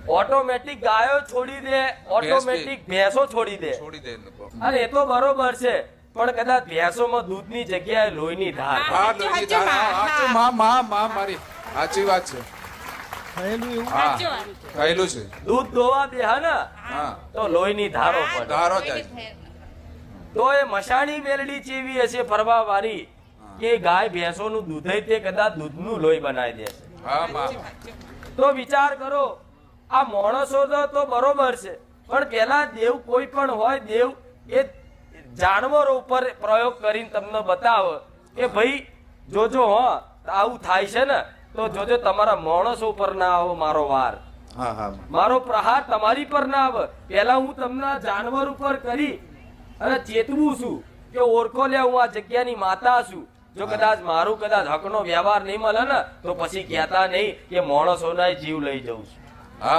Automatic ગાયો છોડી દે, automatic ભેંસો છોડી દે. અરે એ તો બરોબર છે, પણ કદાચ ભેંસોમાં દૂધની જગ્યાએ લોહીની ધાર. હા, લોહીની ધાર. હા, માં મારી સાચી વાત છે. થયેલું છે. દૂધ દોવા દે ને હા, તો લોહીની ધારો પડે. ધારો જાય. તો એ મશાણી મેલડી ચેવી હશે ફરવા વાળી કે ગાય ભેંસોનું દૂધ તે કદાચ દૂધનું લોહી બનાવી દે. હા માં. તો વિચાર કરો, આ માણસો તો બરોબર છે, પણ પેલા દેવ કોઈ પણ હોય, દેવ એ જાનવરો ઉપર પ્રયોગ કરીને તમને બતાવે કે ભાઈ જોજો આવું થાય છે ને, તો જોજો તમારા માણસો ઉપર ના આવો મારો વાર. હા હા. મારો પ્રહાર તમારી પર ના આવે. પેલા હું તમને જાનવર ઉપર કરી અને ચેતવું છું કે ઓળખો લે હું આ જગ્યાની માતા છું. જો કદાચ મારું કદાચ હકનો વ્યવહાર નહીં મળે ને તો પછી કહેતા નહીં કે માણસોના જીવ લઈ જઉં છું. હા.